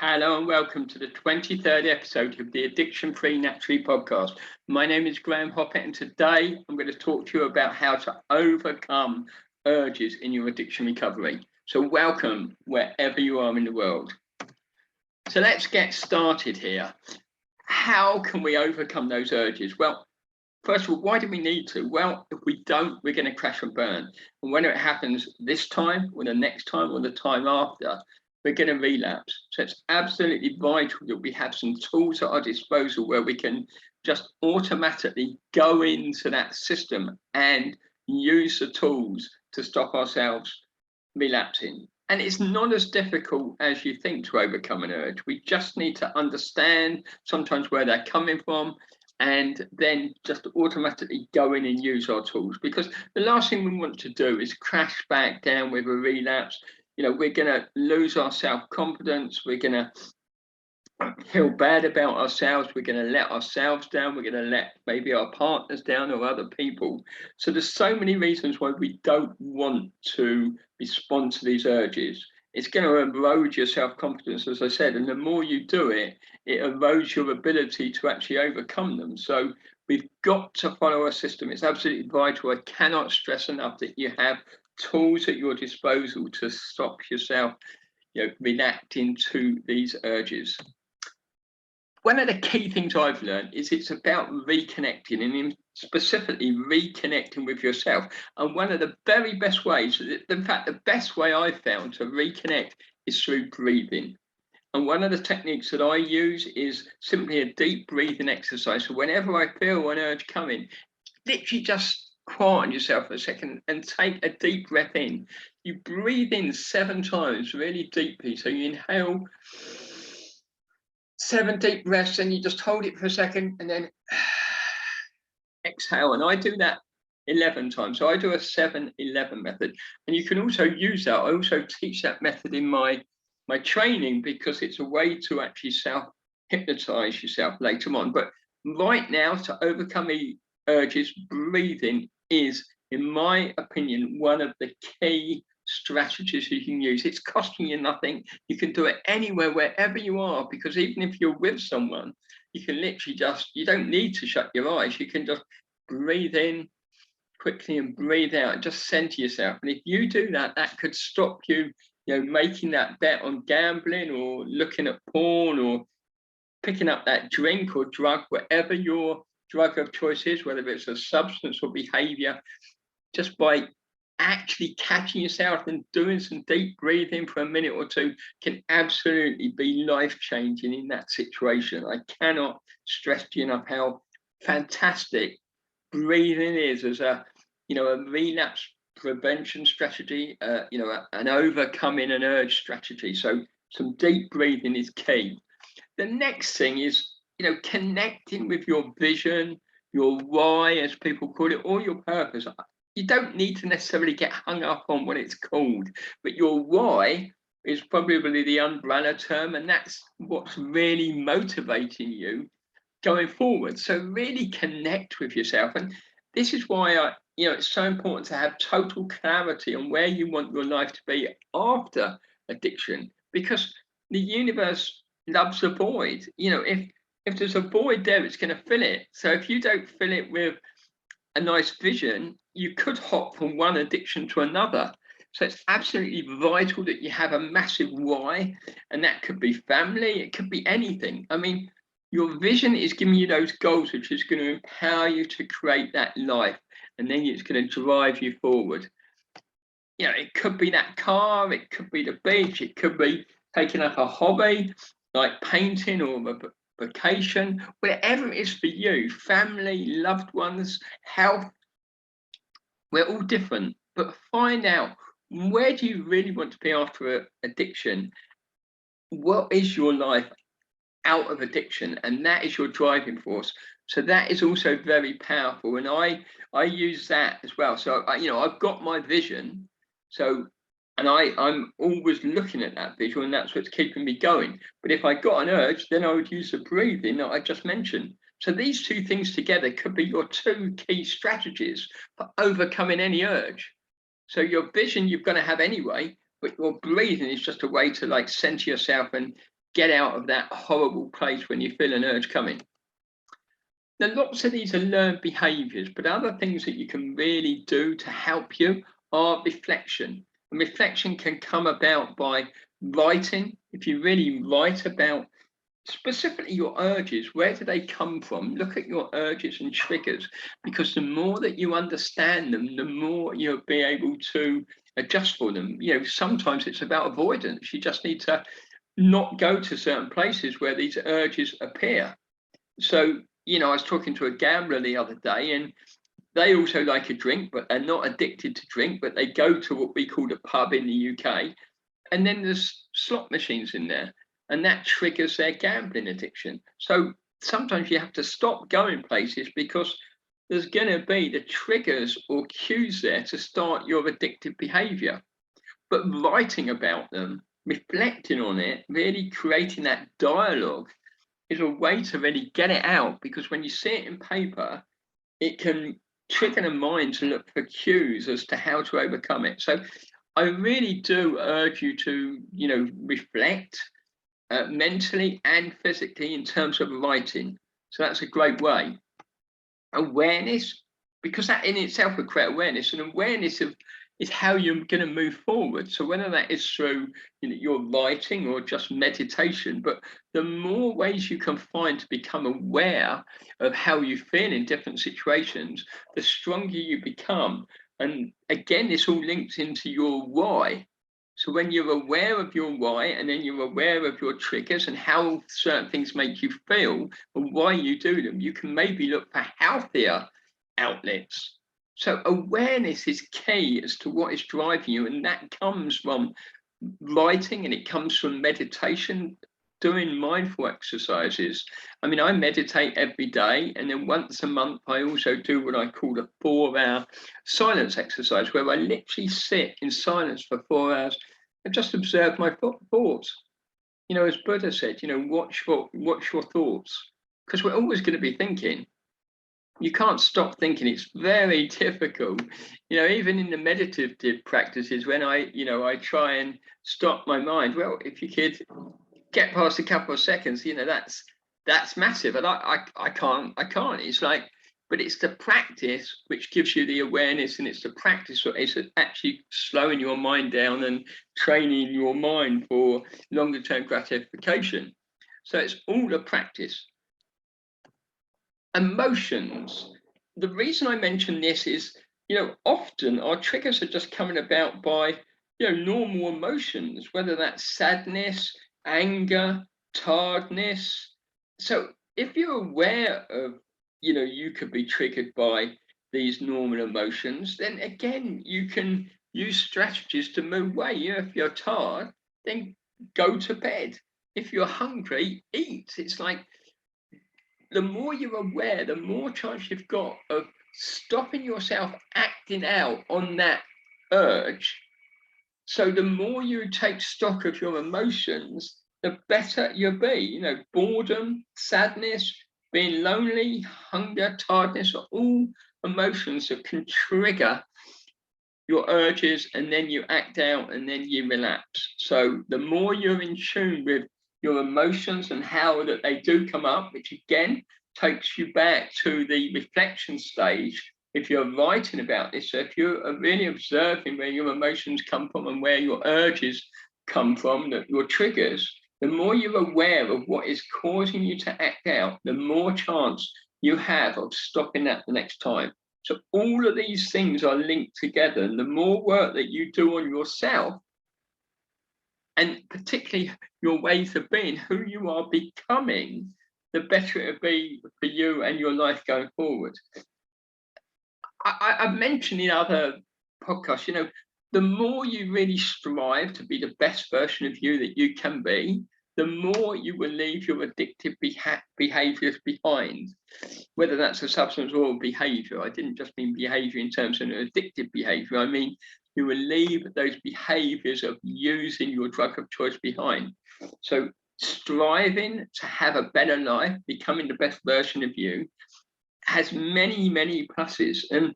Hello and welcome to the 23rd episode of the Addiction Free Naturally podcast. My name is Graeme Hoppitt and today I'm going to talk to you about how to overcome urges in your addiction recovery. So welcome wherever you are in the world. So let's get started here. How can we overcome those urges? Well, first of all, why do we need to? Well, if we don't, we're going to crash and burn. And when it happens this time or the next time or the time after, we're going to relapse. So it's absolutely vital that we have some tools at our disposal where we can just automatically go into that system and use the tools to stop ourselves relapsing. And it's not as difficult as you think to overcome an urge. We just need to understand sometimes where they're coming from and then just automatically go in and use our tools. Because the last thing we want to do is crash back down with a relapse. We're going to lose our self-confidence. We're going to feel bad about ourselves. We're going to let ourselves down. We're going to let maybe our partners down or other people. So there's so many reasons why we don't want to respond to these urges. It's going to erode your self-confidence, as I said, and the more you do it, it erodes your ability to actually overcome them. So we've got to follow a system. It's absolutely vital. I cannot stress enough that you have tools at your disposal to stop yourself reacting to these urges. One of the key things I've learned is it's about reconnecting, and specifically reconnecting with yourself. And one of the very best ways, in fact, the best way I've found to reconnect is through breathing. And one of the techniques that I use is simply a deep breathing exercise. So whenever I feel an urge coming, literally just quiet yourself for a second and take a deep breath in. You breathe in 7 times really deeply. So you inhale 7 deep breaths and you just hold it for a second and then exhale. And I do that 11 times. So I do a 7-11 method. And you can also use that. I also teach that method in my training because it's a way to actually self-hypnotize yourself later on. But right now, to overcome the urges, breathing is, in my opinion, one of the key strategies you can use. It's costing you nothing. You can do it anywhere, wherever you are, because even if you're with someone, you can literally you don't need to shut your eyes. You can just breathe in quickly and breathe out, just center yourself. And if you do that, that could stop you, making that bet on gambling or looking at porn or picking up that drink or drug, whatever your drug of choice is, whether it's a substance or behavior, just by actually catching yourself and doing some deep breathing for a minute or two can absolutely be life-changing in that situation. I cannot stress to you enough how fantastic breathing is as a relapse prevention strategy, an overcoming an urge strategy. So some deep breathing is key. The next thing is, connecting with your vision, your why, as people call it, or your purpose. You don't need to necessarily get hung up on what it's called, but your why is probably the umbrella term, and that's what's really motivating you going forward. So really connect with yourself. And this is why it's so important to have total clarity on where you want your life to be after addiction, because the universe loves a void. If there's a void there, it's going to fill it. So if you don't fill it with a nice vision, you could hop from one addiction to another. So it's absolutely vital that you have a massive why, and that could be family, it could be anything. I mean, your vision is giving you those goals, which is going to empower you to create that life, and then it's going to drive you forward. It could be that car, it could be the beach, it could be taking up a hobby like painting or a vacation, whatever it is for you, family, loved ones, health. We're all different, but find out, where do you really want to be after addiction? What is your life out of addiction? And that is your driving force. So that is also very powerful. And I use that as well. So, I've got my vision. So, and I'm always looking at that visual, and that's what's keeping me going. But if I got an urge, then I would use the breathing that I just mentioned. So these two things together could be your 2 key strategies for overcoming any urge. So your vision you're going to have anyway, but your breathing is just a way to center yourself and get out of that horrible place when you feel an urge coming. Now, lots of these are learned behaviors, but other things that you can really do to help you are reflection. And reflection can come about by writing. If you really write about specifically your urges, where do they come from? Look at your urges and triggers, because the more that you understand them, the more you'll be able to adjust for them. Sometimes it's about avoidance. You just need to not go to certain places where these urges appear. So, I was talking to a gambler the other day, and they also like a drink, but they're not addicted to drink, but they go to what we call a pub in the UK, and then there's slot machines in there, and that triggers their gambling addiction. So sometimes you have to stop going places because there's going to be the triggers or cues there to start your addictive behavior. But writing about them, reflecting on it, really creating that dialogue is a way to really get it out, because when you see it in paper, it can trigger the mind to look for cues as to how to overcome it. So I really do urge you to, reflect mentally and physically in terms of writing. So that's a great way. Awareness, because that in itself would create awareness, and awareness is how you're going to move forward. So whether that is through your writing or just meditation, but the more ways you can find to become aware of how you feel in different situations, the stronger you become. And again, this all links into your why. So when you're aware of your why, and then you're aware of your triggers and how certain things make you feel and why you do them, you can maybe look for healthier outlets. So awareness is key as to what is driving you, and that comes from writing, and it comes from meditation, doing mindful exercises. I mean, I meditate every day, and then once a month I also do what I call a 4-hour silence exercise, where I literally sit in silence for 4 hours and just observe my thoughts. As Buddha said, watch your thoughts, because we're always going to be thinking. You can't stop thinking. It's very difficult. Even in the meditative practices, when I try and stop my mind, well, if you could get past a couple of seconds, that's massive. And I can't. It's like, but it's the practice which gives you the awareness, and it's the practice that is actually slowing your mind down and training your mind for longer term gratification. So it's all a practice. Emotions. The reason I mention this is, often our triggers are just coming about by, normal emotions, whether that's sadness, anger, tiredness. So if you're aware of, you could be triggered by these normal emotions, then again, you can use strategies to move away. If you're tired, then go to bed. If you're hungry, eat. It's like, the more you're aware, the more chance you've got of stopping yourself acting out on that urge. So the more you take stock of your emotions, the better you'll be. Boredom, sadness, being lonely, hunger, tiredness are all emotions that can trigger your urges, and then you act out, and then you relapse. So the more you're in tune with your emotions and how that they do come up, which again takes you back to the reflection stage if you're writing about this. So if you're really observing where your emotions come from and where your urges come from, that your triggers, the more you're aware of what is causing you to act out, the more chance you have of stopping that the next time. So all of these things are linked together, and the more work that you do on yourself, and particularly your ways of being, who you are becoming, the better it'll be for you and your life going forward. I've mentioned in other podcasts, the more you really strive to be the best version of you that you can be, the more you will leave your addictive behaviors behind, whether that's a substance or behavior. I didn't just mean behavior in terms of an addictive behavior. I mean, you will leave those behaviors of using your drug of choice behind. So striving to have a better life, becoming the best version of you, has many, many pluses. And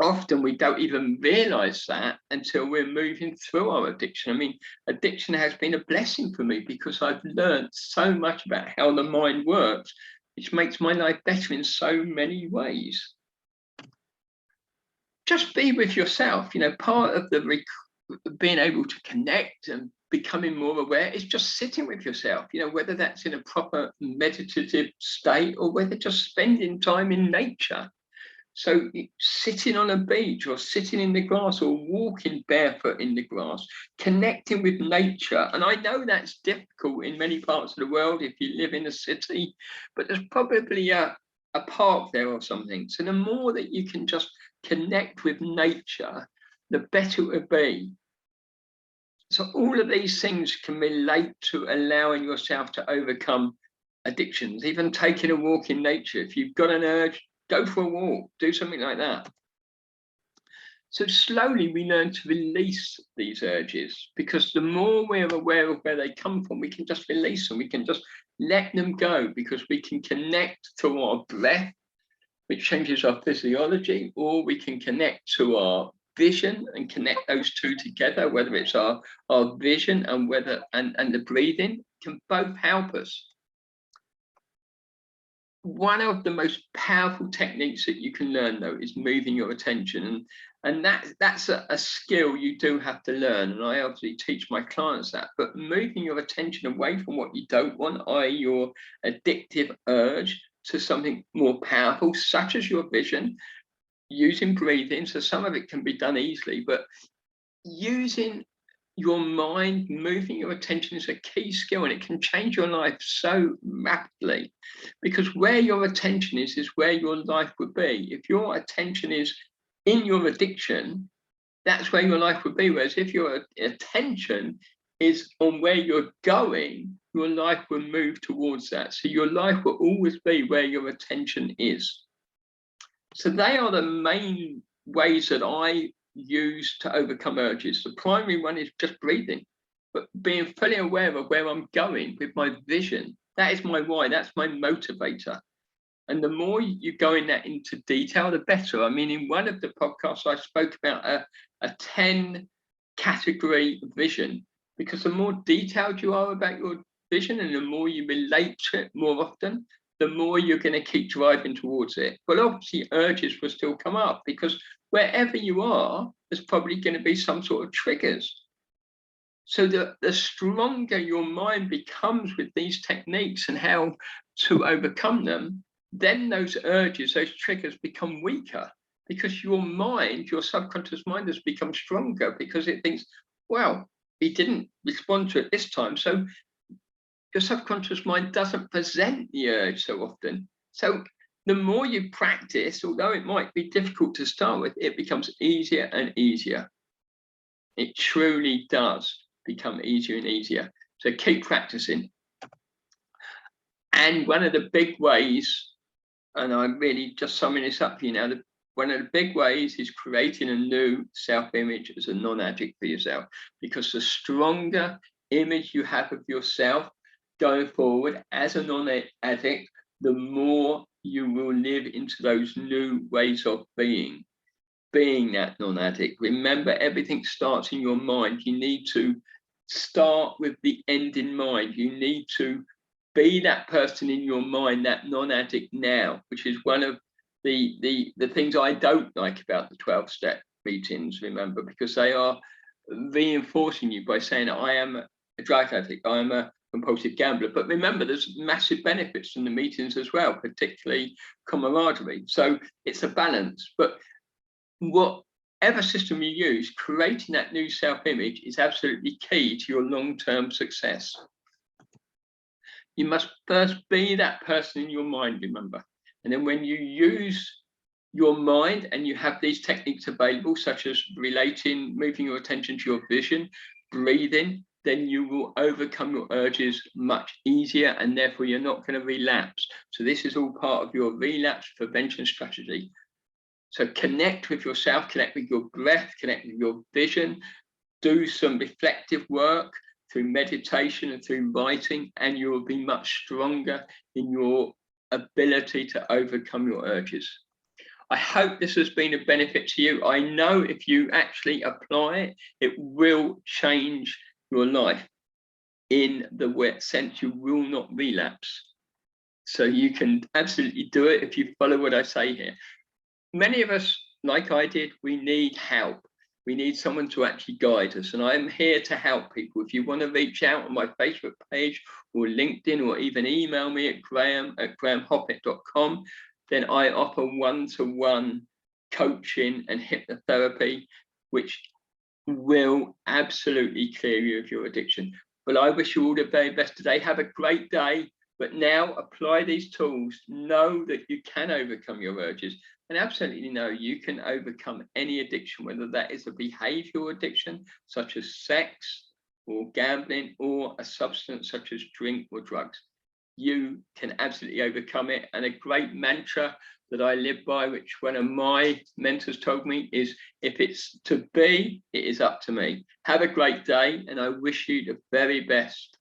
often we don't even realize that until we're moving through our addiction. I mean, addiction has been a blessing for me because I've learned so much about how the mind works, which makes my life better in so many ways. Just be with yourself. You know, part of the being able to connect and becoming more aware is just sitting with yourself, you know, whether that's in a proper meditative state or whether just spending time in nature. So sitting on a beach or sitting in the grass or walking barefoot in the grass, connecting with nature. And I know that's difficult in many parts of the world if you live in a city, but there's probably a park there or something. So the more that you can just connect with nature, the better it will be. So all of these things can relate to allowing yourself to overcome addictions, even taking a walk in nature. If you've got an urge, go for a walk, do something like that. So slowly we learn to release these urges, because the more we're aware of where they come from, we can just release them. We can just let them go, because we can connect to our breath, which changes our physiology, or we can connect to our vision and connect those two together, whether it's our vision and the breathing can both help us. One of the most powerful techniques that you can learn, though, is moving your attention, and that's a skill you do have to learn, and I obviously teach my clients that. But moving your attention away from what you don't want, i.e. your addictive urge, to something more powerful, such as your vision, using breathing. So some of it can be done easily, but using your mind, moving your attention is a key skill, and it can change your life so rapidly, because where your attention is where your life would be. If your attention is in your addiction, that's where your life would be. Whereas if your attention is on where you're going, your life will move towards that. So your life will always be where your attention is. So they are the main ways that I use to overcome urges. The primary one is just breathing, but being fully aware of where I'm going with my vision. That is my why, that's my motivator. And the more you go in that into detail, the better. I mean, in one of the podcasts, I spoke about a 10 category vision, because the more detailed you are about your vision and the more you relate to it more often, the more you're going to keep driving towards it. But obviously urges will still come up, because wherever you are, there's probably going to be some sort of triggers. So the stronger your mind becomes with these techniques and how to overcome them, then those urges, those triggers become weaker, because your mind, your subconscious mind, has become stronger, because it thinks, well, he didn't respond to it this time. So your subconscious mind doesn't present the urge so often. So the more you practice, although it might be difficult to start with, it becomes easier and easier. It truly does become easier and easier. So keep practicing. And one of the big ways, and I'm really just summing this up for you now, one of the big ways is creating a new self-image as a non-addict for yourself, because the stronger image you have of yourself going forward as a non-addict, the more you will live into those new ways of being that non-addict. Remember, everything starts in your mind. You need to start with the end in mind. You need to be that person in your mind, that non-addict now, which is one of the things I don't like about the 12-step meetings, remember, because they are reinforcing you by saying, I am a drug addict, I am a compulsive gambler. But remember, there's massive benefits from the meetings as well, particularly camaraderie. So it's a balance. But whatever system you use, creating that new self-image is absolutely key to your long-term success. You must first be that person in your mind, remember. And then when you use your mind and you have these techniques available, such as relating, moving your attention to your vision, breathing, then you will overcome your urges much easier, and therefore you're not going to relapse. So this is all part of your relapse prevention strategy. So connect with yourself, connect with your breath, connect with your vision, do some reflective work through meditation and through writing, and you will be much stronger in your ability to overcome your urges. I hope this has been a benefit to you. I know if you actually apply it, it will change your life in the sense you will not relapse. So you can absolutely do it if you follow what I say here. Many of us, like I did, we need help. We need someone to actually guide us. And I'm here to help people. If you want to reach out on my Facebook page or LinkedIn, or even email me at graeme@graemehoppitt.com, then I offer one-to-one coaching and hypnotherapy, which will absolutely clear you of your addiction. But I wish you all the very best today. Have a great day. But now apply these tools. Know that you can overcome your urges, and absolutely know you can overcome any addiction, whether that is a behavioral addiction such as sex or gambling, or a substance such as drink or drugs. You can absolutely overcome it. And a great mantra that I live by, which one of my mentors told me, is if it's to be, it is up to me. Have a great day, and I wish you the very best.